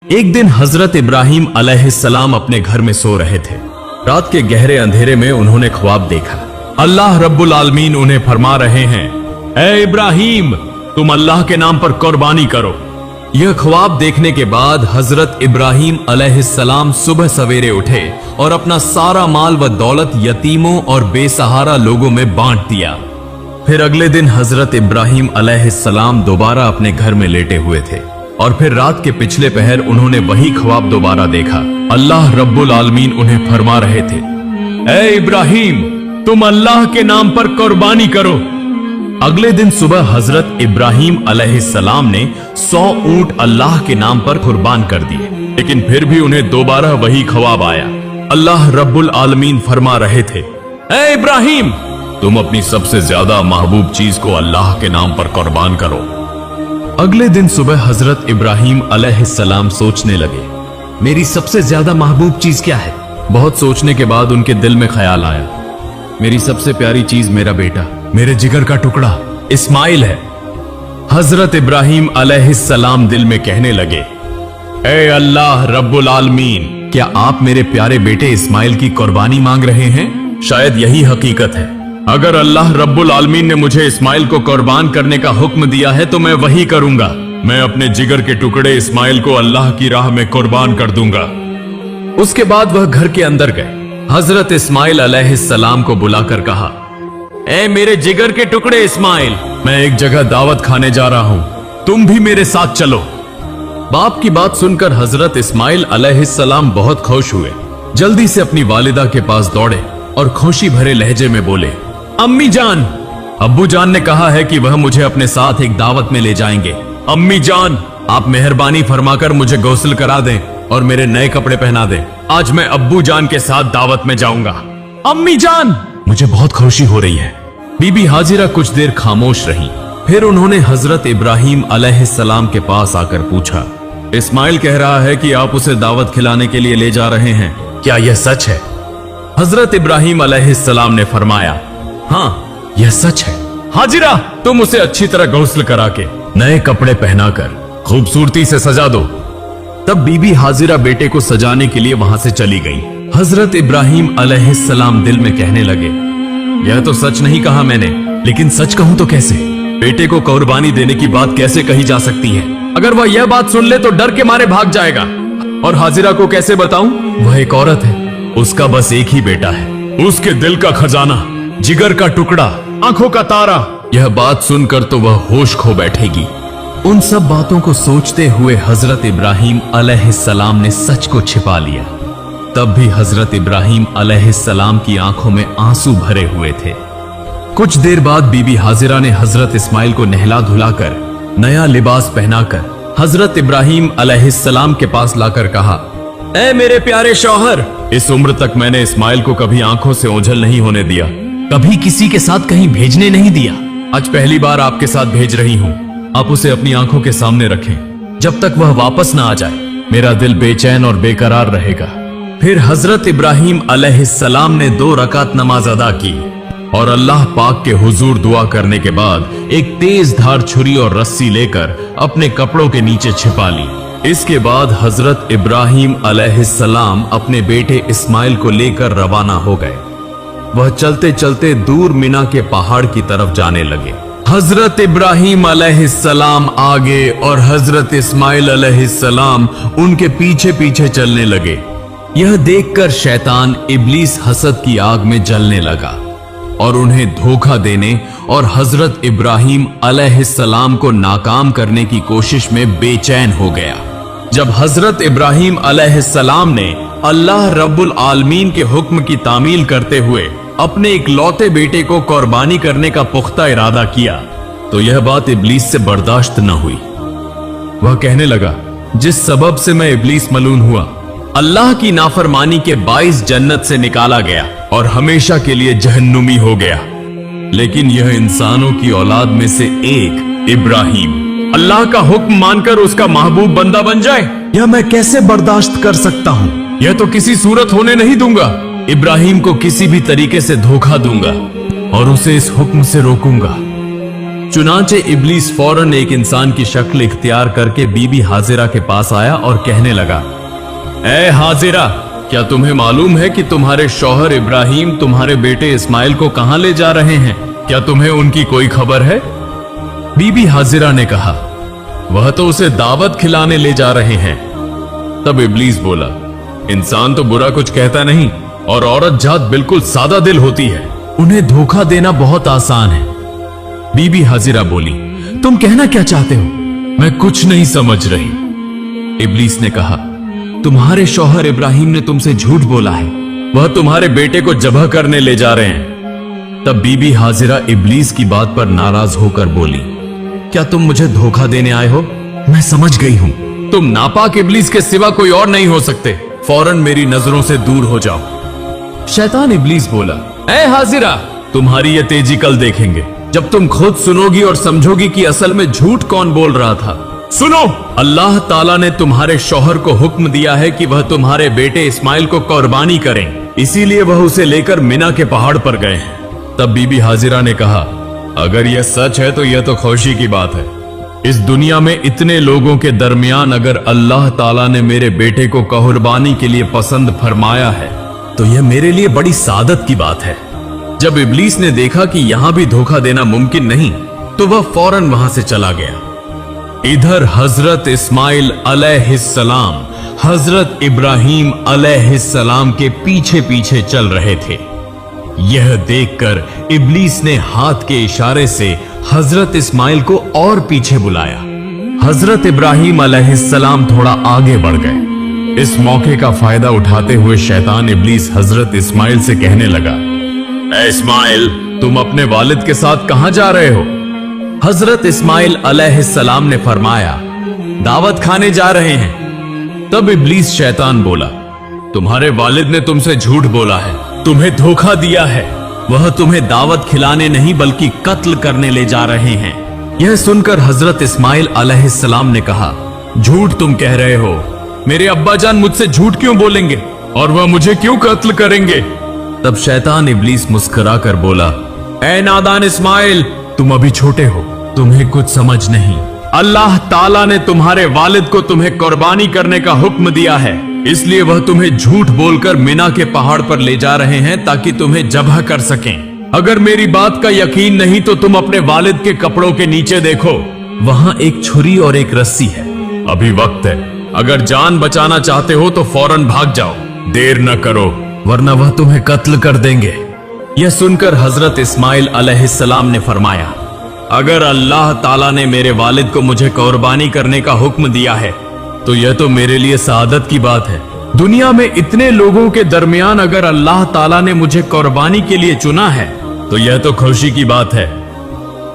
एक दिन हजरत इब्राहिम अलैहिस्सलाम अपने घर में सो रहे थे। रात के गहरे अंधेरे में उन्होंने ख्वाब देखा। अल्लाह रब्बुल आलमीन उन्हें फरमा रहे हैं, ए इब्राहिम, तुम अल्लाह के नाम पर कुर्बानी करो। यह ख्वाब देखने के बाद हजरत इब्राहिम अलैहिस्सलाम सुबह सवेरे उठे और अपना सारा माल व दौलत यतीमों और बेसहारा लोगों में बांट दिया। फिर अगले दिन हजरत इब्राहिम अलैहिस्सलाम दोबारा अपने घर में लेटे हुए थे और फिर रात के पिछले पहर उन्होंने वही ख्वाब दोबारा देखा। अल्लाह रब्बुल आलमीन उन्हें फरमा रहे थे, ए इब्राहिम, तुम अल्लाह के नाम पर कुर्बानी करो। अगले दिन सुबह हजरत इब्राहिम अलैहिस्सलाम ने 100 ऊंट अल्लाह के नाम पर कुर्बान कर दिए, लेकिन फिर भी उन्हें दोबारा वही ख्वाब आया। अल्लाह रब्बुल आलमीन फरमा रहे थे, ए इब्राहिम, तुम अपनी सबसे ज्यादा महबूब चीज को अल्लाह के नाम पर कुर्बान करो। अगले दिन सुबह हजरत इब्राहिम अलैहिस्सलाम सोचने लगे, मेरी सबसे ज्यादा महबूब चीज क्या है। बहुत सोचने के बाद उनके दिल में ख्याल आया, मेरी सबसे प्यारी चीज मेरा बेटा, मेरे जिगर का टुकड़ा इस्माइल है। हजरत इब्राहिम अलैहिस्सलाम दिल में कहने लगे, ए अल्लाह रब्बुल आलमीन, क्या आप मेरे प्यारे बेटे इस्माइल की कुर्बानी मांग रहे हैं? शायद यही हकीकत है। अगर अल्लाह रब्बुल आलमीन ने मुझे इस्माइल को कुर्बान करने का हुक्म दिया है तो मैं वही करूंगा। मैं अपने जिगर के टुकड़े इस्माइल को अल्लाह की राह में कुर्बान कर दूंगा। उसके बाद वह घर के अंदर गए। हजरत इस्माइल अलैहिस्सलाम को बुलाकर कहा, ए मेरे जिगर के टुकड़े इस्माइल, मैं एक जगह दावत खाने जा रहा हूं, तुम भी मेरे साथ चलो। बाप की बात सुनकर हजरत इस्माइल अलैहिस्सलाम बहुत खुश हुए। जल्दी से अपनी वालिदा के पास दौड़े और खुशी भरे लहजे में बोले, अम्मी जान, अब्बू जान ने कहा है कि वह मुझे अपने साथ एक दावत में ले जाएंगे। अम्मी जान, आप मेहरबानी फरमाकर मुझे गौसल करा दें और मेरे नए कपड़े पहना दें। आज मैं अब्बू जान के साथ दावत में जाऊंगा। अम्मी जान, मुझे बहुत खुशी हो रही है। बीबी हाजिरा कुछ देर खामोश रही। फिर उन्होंने हजरत इब्राहिम अलैहिस्सलाम के पास आकर पूछा, इस्माइल कह रहा है कि आप उसे दावत खिलाने के लिए ले जा रहे हैं, क्या यह सच है? हजरत इब्राहिम अलैहिस्सलाम ने फरमाया, हाँ, यह सच है। हाजिरा, तुम उसे अच्छी तरह गौसल करा के नए कपड़े पहनाकर खूबसूरती से सजा दो। तब बीबी हाजिरा बेटे को सजाने के लिए वहां से चली गई। हजरत इब्राहिम अलैहिस्सलाम दिल में कहने लगे, यह तो सच नहीं कहा मैंने, लेकिन सच कहूं तो कैसे? बेटे को कुर्बानी देने की बात कैसे कही जा सकती है? अगर वह यह बात सुन ले तो डर के मारे भाग जाएगा। और हाजिरा को कैसे बताऊं? वह एक औरत है, उसका बस एक ही बेटा है, उसके दिल का खजाना, जिगर का टुकड़ा, आंखों का तारा। यह बात सुनकर तो वह होश खो बैठेगी। उन सब बातों को सोचते हुए हजरत इब्राहिम अलैहिस्सलाम ने सच को छिपा लिया। तब भी हजरत इब्राहिम अलैहिस्सलाम की आंखों में आंसू भरे हुए थे। कुछ देर बाद बीबी हाजिरा ने हजरत इस्माइल को नहला धुलाकर नया लिबास पहनाकर हजरत इब्राहिम अलैहिस्सलाम के पास लाकर कहा, ए मेरे प्यारे शौहर, इस उम्र तक मैंने इस्माइल को कभी आंखों से ओझल नहीं होने दिया, कभी किसी के साथ कहीं भेजने नहीं दिया। आज पहली बार आपके साथ भेज रही हूँ। आप उसे अपनी आंखों के सामने रखें जब तक वह वापस ना आ जाए। मेरा दिल बेचैन और बेकरार रहेगा। फिर हजरत इब्राहिम अलैहिस्सलाम ने 2 रकात नमाज अदा की और अल्लाह पाक के हुजूर दुआ करने के बाद एक तेज धार छुरी और रस्सी लेकर अपने कपड़ों के नीचे छिपा ली। इसके बाद हजरत इब्राहिम अलैहिस्सलाम अपने बेटे इस्माइल को लेकर रवाना हो गए। वह चलते चलते दूर मिना के पहाड़ की तरफ जाने लगे। हजरत इब्राहिम अलैहिस्सलाम आगे और हजरत इस्माइल अलैहिस्सलाम उनके पीछे पीछे चलने लगे। यह देखकर शैतान इब्लीस हसद की आग में जलने लगा और उन्हें धोखा देने और हजरत इब्राहिम अलैहिस्सलाम को नाकाम करने की कोशिश में बेचैन हो गया। जब हजरत इब्राहिम अलैहिस्सलाम ने अल्लाह रब्बुल आलमीन के हुक्म की तामील करते हुए अपने इकलौते बेटे को कुर्बानी करने का पुख्ता इरादा किया तो यह बात इब्लीस से बर्दाश्त न हुई। वह कहने लगा, जिस सबब से मैं इब्लीस मलून हुआ, अल्लाह की नाफरमानी के 22 जन्नत से निकाला गया और हमेशा के लिए जहन्नुमी हो गया। लेकिन यह इंसानों की औलाद में से एक इब्राहिम अल्लाह का हुक्म मानकर उसका महबूब बंदा बन जाए, यह मैं कैसे बर्दाश्त कर सकता हूँ? यह तो किसी सूरत होने नहीं दूंगा। इब्राहिम को किसी भी तरीके से धोखा दूंगा और उसे इस हुक्म से रोकूंगा। चुनाचे इब्लीस फौरन एक इंसान की शक्ल इख्तियार करके बीबी हाजिरा के पास आया और कहने लगा, ए हाजिरा, क्या तुम्हें मालूम है कि तुम्हारे शौहर इब्राहिम तुम्हारे बेटे इस्माइल को कहां ले जा रहे हैं? क्या तुम्हें उनकी कोई खबर है? बीबी हाजिरा ने कहा, वह तो उसे दावत खिलाने ले जा रहे हैं। तब इब्लीस बोला, इंसान तो बुरा कुछ कहता नहीं और औरत जात बिल्कुल सादा दिल होती है, उन्हें धोखा देना बहुत आसान है। बीबी हाजिरा बोली, तुम कहना क्या चाहते हो? मैं कुछ नहीं समझ रही। इब्लीस ने कहा, तुम्हारे शौहर इब्राहिम ने तुमसे झूठ बोला है, वह तुम्हारे बेटे को जबह करने ले जा रहे हैं। तब बीबी हाजिरा इब्लीस की बात पर नाराज होकर बोली, क्या तुम मुझे धोखा देने आए हो? मैं समझ गई हूं, तुम नापाक इब्लीस के सिवा कोई और नहीं हो सकते। फौरन मेरी नजरों से दूर हो जाओ। शैतान इब्लीस बोला, ए हाजिरा, तुम्हारी ये तेजी कल देखेंगे, जब तुम खुद सुनोगी और समझोगी कि असल में झूठ कौन बोल रहा था। सुनो, अल्लाह ताला ने तुम्हारे शौहर को हुक्म दिया है कि वह तुम्हारे बेटे इस्माइल को कुर्बानी करें, इसीलिए वह उसे लेकर मिना के पहाड़ पर गए हैं। तब बीबी हाजिरा ने कहा, अगर यह सच है तो यह तो खुशी की बात है। इस दुनिया में इतने लोगों के दरमियान अगर अल्लाह ताला ने मेरे बेटे को कुर्बानी के लिए पसंद फरमाया है तो यह मेरे लिए बड़ी सादत की बात है। जब इब्लीस ने देखा कि यहां भी धोखा देना मुमकिन नहीं तो वह फौरन वहां से चला गया। इधर हजरत इस्माइल अलैहिस्सलाम हजरत इब्राहिम अलैहिस्सलाम के पीछे पीछे चल रहे थे। यह देखकर इब्लीस ने हाथ के इशारे से हजरत इस्माइल को और पीछे बुलाया। हजरत इब्राहिम अलैहिस्सलाम थोड़ा आगे बढ़ गए। इस मौके का फायदा उठाते हुए शैतान इब्लीस हजरत इस्माइल से कहने लगा, ए इस्माइल, तुम अपने वालिद के साथ कहां जा रहे हो? हजरत इस्माइल अलैहिस्सलाम ने फरमाया, दावत खाने जा रहे हैं। तब इब्लीस शैतान बोला, तुम्हारे वालिद ने तुमसे झूठ बोला है, तुम्हें धोखा दिया है, वह तुम्हें दावत खिलाने नहीं बल्कि कत्ल करने ले जा रहे हैं। यह सुनकर हजरत इस्माइल अलैहिस्सलाम ने कहा, झूठ तुम कह रहे हो, मेरे अब्बा जान मुझसे झूठ क्यों बोलेंगे और वह मुझे क्यों कत्ल करेंगे? तब शैतान इब्लीस मुस्कुरा कर बोला, ए नादान इस्माइल, तुम अभी छोटे हो, तुम्हें कुछ समझ नहीं। अल्लाह ताला ने तुम्हारे वालिद को तुम्हें कुर्बानी करने का हुक्म दिया है, इसलिए वह तुम्हें झूठ बोलकर मिना के पहाड़ पर ले जा रहे हैं ताकि तुम्हें जबह कर सकें। अगर मेरी बात का यकीन नहीं तो तुम अपने वालिद के कपड़ों के नीचे देखो, वहां एक छुरी और एक रस्सी है। अभी वक्त है, अगर जान बचाना चाहते हो तो फौरन भाग जाओ, देर न करो वरना वह तुम्हें कत्ल कर देंगे। यह सुनकर हजरत इस्माइल अलैहिस्सलाम ने फरमाया, अगर अल्लाह ताला ने मेरे वालिद को मुझे कुर्बानी करने का हुक्म दिया है तो यह तो मेरे लिए सादत की बात है। दुनिया में इतने लोगों के दरमियान अगर अल्लाह ताला ने मुझे कुर्बानी के लिए चुना है तो यह तो खुशी की बात है।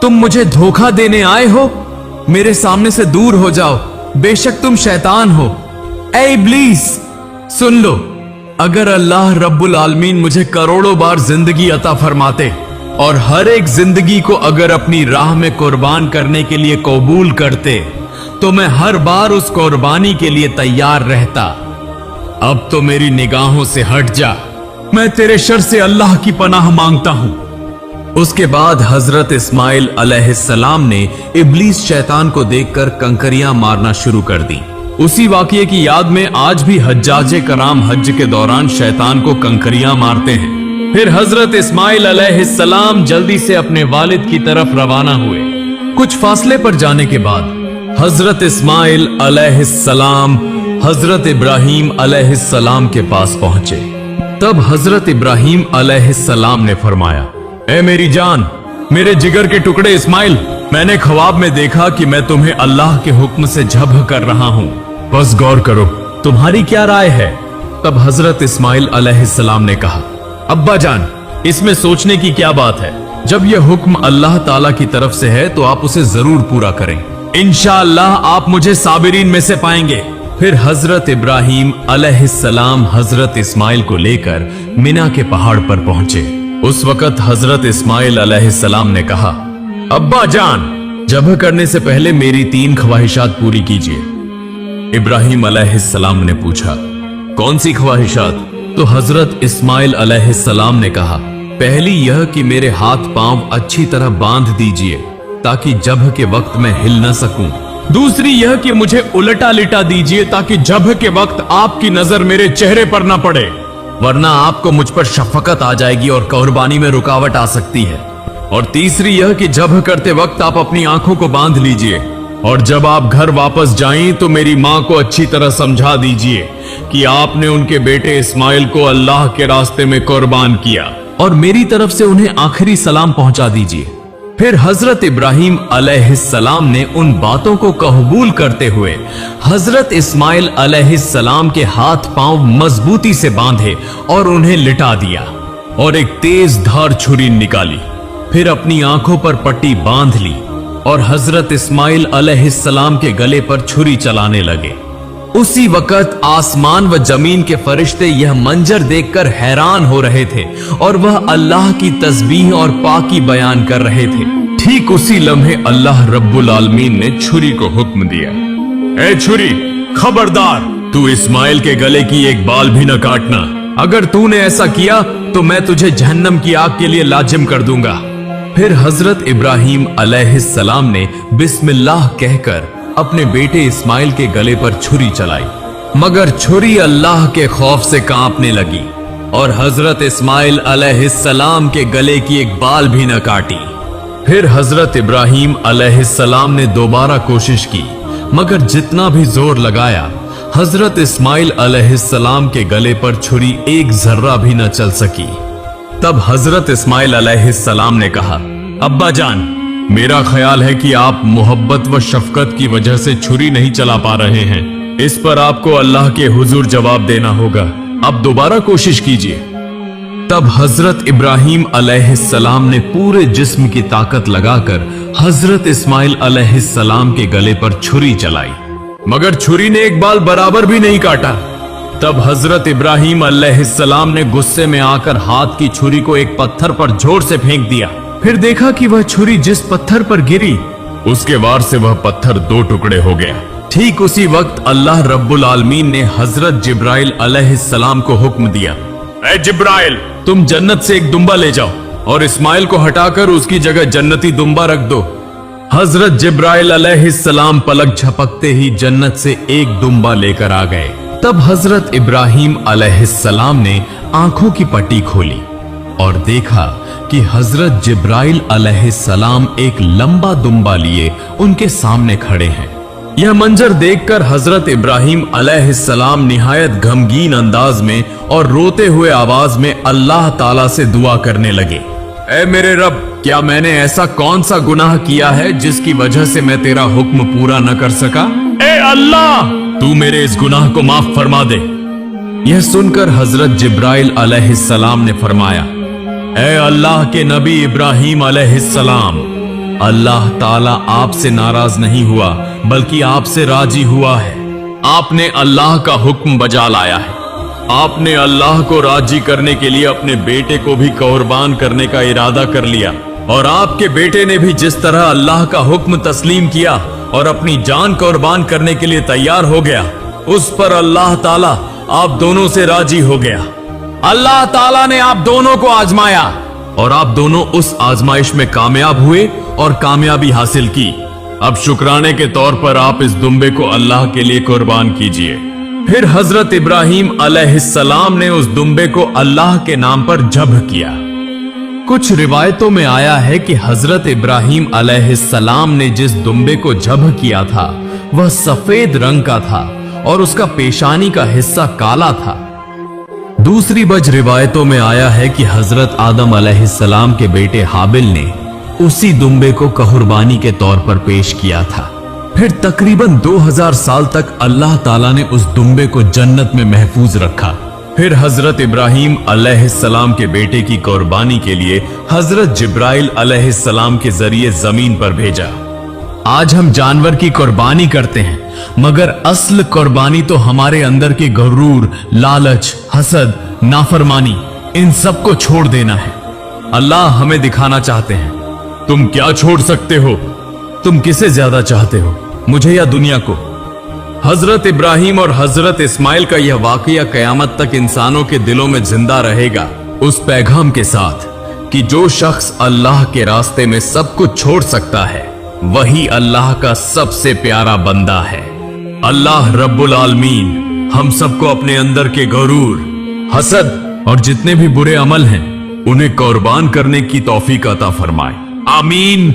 तुम मुझे धोखा देने आए हो, मेरे सामने से दूर हो जाओ, बेशक तुम शैतान हो। ए इब्लीस, सुन लो, अगर अल्लाह रब्बुल आलमीन मुझे करोड़ों बार जिंदगी अता फरमाते और हर एक जिंदगी को अगर अपनी राह में कुर्बान करने के लिए कबूल करते तो मैं हर बार उस कुर्बानी के लिए तैयार रहता। अब तो मेरी निगाहों से हट जा, मैं तेरे शर से अल्लाह की पनाह मांगता हूं। उसके बाद हजरत इस्माइल अलैहिस्सलाम ने इब्लीस शैतान को देखकर कंकरियां मारना शुरू कर दी। उसी वाकये की याद में आज भी हज्जाजे कराम हज के दौरान शैतान को कंकरियां मारते हैं। फिर हजरत इस्माइल अलैहिस्सलाम जल्दी से अपने वालिद की तरफ रवाना हुए। कुछ फासले पर जाने के बाद हजरत इस्माइल अलैहिस्सलाम हजरत इब्राहिम अलैहिस्सलाम के पास पहुंचे। तब हजरत इब्राहिम अलैहिस्सलाम ने फरमाया, ए मेरी जान, मेरे जिगर के टुकड़े इस्माइल, मैंने ख्वाब में देखा कि मैं तुम्हें अल्लाह के हुक्म से जब्ह कर रहा हूं, बस गौर करो, तुम्हारी क्या राय है? तब हजरत इस्माइल अलैहिस्सलाम ने कहा, अब्बा जान, इसमें सोचने की क्या बात है? जब यह हुक्म अल्लाह ताला की तरफ से है तो आप उसे जरूर पूरा करें, इंशाअल्लाह आप मुझे साबिरीन में से पाएंगे। फिर हजरत इब्राहिम अलैहिस्सलाम हजरत इस्माइल को लेकर मिना के पहाड़ पर पहुंचे। उस वक्त हजरत इस्माइल अलैहिस्सलाम ने कहा, अब्बा जान, जब्ह करने से पहले मेरी 3 ख्वाहिशात पूरी कीजिए। इब्राहिम अलैहिस्सलाम ने पूछा, कौन सी ख्वाहिशात? तो हजरत इस्माइल अलैहिस्सलाम ने कहा, पहली यह कि मेरे हाथ पांव अच्छी तरह बांध दीजिए ताकि जब के वक्त मैं हिल न सकूं। दूसरी यह कि मुझे उलटा लिटा दीजिए ताकि जब के वक्त आपकी नजर मेरे चेहरे पर न पड़े, वरना आपको मुझ पर शफकत आ जाएगी और कुर्बानी में रुकावट आ सकती है। और तीसरी यह कि जब करते वक्त आप अपनी आंखों को बांध लीजिए और जब आप घर वापस जाएं तो मेरी माँ को अच्छी तरह समझा दीजिए कि आपने उनके बेटे इस्माइल को अल्लाह के रास्ते में कुर्बान किया, और मेरी तरफ से उन्हें आखिरी सलाम पहुंचा दीजिए। फिर हजरत इब्राहिम अलैहिस्सलाम ने उन बातों को कबूल करते हुए हजरत इस्माइल अलैहिस्सलाम के हाथ पांव मजबूती से बांधे और उन्हें लिटा दिया और एक तेज धार छुरी निकाली। फिर अपनी आंखों पर पट्टी बांध ली और हजरत इस्माइल अलैहिस्सलाम के गले पर छुरी चलाने लगे। उसी वक्त आसमान व जमीन के फरिश्ते यह मंजर देखकर हैरान हो रहे थे और वह अल्लाह की तस्बीह और पाकी बयान कर रहे थे। ठीक उसी लम्हे अल्लाह रब्बुल आलमीन ने छुरी को हुक्म दिया, ए छुरी, खबरदार, तू इस्माइल के गले की एक बाल भी न काटना। अगर तूने ऐसा किया तो मैं तुझे जहन्नम की आग के लिए लाजिम कर दूंगा। फिर हजरत इब्राहिम अलैहिस्सलाम ने बिस्मिल्लाह कहकर अपने बेटे इस्माइल के गले पर छुरी चलाई, मगर छुरी अल्लाह के खौफ से कांपने लगी और हजरत इस्माइल अलैहिस्सलाम के गले की एक बाल भी न काटी। फिर हजरत इब्राहिम अलैहिस्सलाम ने दोबारा कोशिश की, मगर जितना भी जोर लगाया हजरत इस्माइल अलैहिस्सलाम के गले पर छुरी एक जर्रा भी न चल सकी। तब हजरत इस्माइल अलैहिस्सलाम ने कहा, अब्बा जान, मेरा ख्याल है कि आप मोहब्बत व शफकत की वजह से छुरी नहीं चला पा रहे हैं। इस पर आपको अल्लाह के हुजूर जवाब देना होगा। अब दोबारा कोशिश कीजिए। तब हजरत इब्राहिम अलैहिस्सलाम ने पूरे जिस्म की ताकत लगाकर हजरत इस्माइल अलैहिस्सलाम के गले पर छुरी चलाई, मगर छुरी ने एक बाल बराबर भी नहीं काटा। तब हजरत इब्राहिम अलैहिस्सलाम ने गुस्से में आकर हाथ की छुरी को एक पत्थर पर जोर से फेंक दिया। फिर देखा कि वह छुरी जिस पत्थर पर गिरी उसके वार से वह पत्थर दो टुकड़े हो गया। ठीक उसी वक्त अल्लाह रब्बुल आलमीन ने हजरत जिब्राइल अलैहिस्सलाम को हुक्म दिया, ए जिब्राइल, तुम जन्नत से एक दुम्बा ले जाओ और इस्माइल को हटाकर उसकी जगह जन्नती दुम्बा रख दो। हजरत जिब्राइल अलैहिस्सलाम पलक झपकते ही जन्नत से एक दुम्बा लेकर आ गए। तब हजरत इब्राहिम अलैहिस्सलाम ने आंखों की पट्टी खोली और देखा कि हजरत जिब्राइल अलैहिस्सलाम एक लंबा दुम्बा लिए उनके सामने खड़े हैं। यह मंजर देखकर हजरत इब्राहिम अलैहिस्सलाम निहायत गमगीन अंदाज में और रोते हुए आवाज में अल्लाह ताला से दुआ करने लगे, ऐ मेरे रब, क्या मैंने ऐसा कौन सा गुनाह किया है जिसकी वजह से मैं तेरा हुक्म पूरा न कर सका? ए अल्लाह, तू मेरे इस गुनाह को माफ फरमा दे। यह सुनकर हजरत जिब्राइल अलैहिस्सलाम ने फरमाया, ऐ अल्लाह के नबी इब्राहिम अलैहिस्सलाम, अल्लाह ताला आपसे नाराज नहीं हुआ बल्कि आपसे राजी हुआ है। आपने अल्लाह का हुक्म बजा लाया है। आपने अल्लाह को राजी करने के लिए अपने बेटे को भी कुर्बान करने का इरादा कर लिया, और आपके बेटे ने भी जिस तरह अल्लाह का हुक्म तस्लीम किया और अपनी जान कुर्बान करने के लिए तैयार हो गया, उस पर अल्लाह ताला आप दोनों से राजी हो गया। अल्लाह ताला ने आप दोनों को आजमाया और आप दोनों उस आजमाइश में कामयाब हुए और कामयाबी हासिल की। अब शुक्राने के तौर पर आप इस दुम्बे को अल्लाह के लिए कुर्बान कीजिए। फिर हजरत इब्राहिम अलैहिस्सलाम ने उस दुम्बे को अल्लाह के नाम पर ज़ब्ह किया। कुछ रिवायतों में आया है कि हजरत इब्राहिम अलैहिस्सलाम ने जिस दुम्बे को ज़ब्ह किया था वह सफेद रंग का था और उसका पेशानी का हिस्सा काला था। दूसरी बज रिवायतों में आया है कि हजरत आदम अलैहिस्सलाम के बेटे हाबिल ने उसी दुम्बे को कुर्बानी के तौर पर पेश किया था। फिर तकरीबन 2000 साल तक अल्लाह ताला ने उस दुम्बे को जन्नत में महफूज रखा। फिर हजरत इब्राहिम अलैहिस्सलाम के बेटे की कुर्बानी के लिए हजरत जिब्राइल अलैहिस्सलाम के जरिए जमीन पर भेजा। आज हम जानवर की कुर्बानी करते हैं, मगर असल कुर्बानी तो हमारे अंदर के गरूर, लालच, हसद, नाफरमानी, इन सब को छोड़ देना है। अल्लाह हमें दिखाना चाहते हैं। तुम क्या छोड़ सकते हो? तुम किसे ज्यादा चाहते हो, मुझे या दुनिया को? हजरत इब्राहिम और हजरत इस्माइल का यह वाकया कयामत तक इंसानों के दिलों में जिंदा रहेगा, उस पैगाम के साथ कि जो शख्स अल्लाह के रास्ते में सब कुछ छोड़ सकता है वही अल्लाह का सबसे प्यारा बंदा है। अल्लाह रब्बुल आलमीन हम सबको अपने अंदर के गरूर, हसद और जितने भी बुरे अमल हैं उन्हें कुर्बान करने की तौफीक अता फरमाए। आमीन।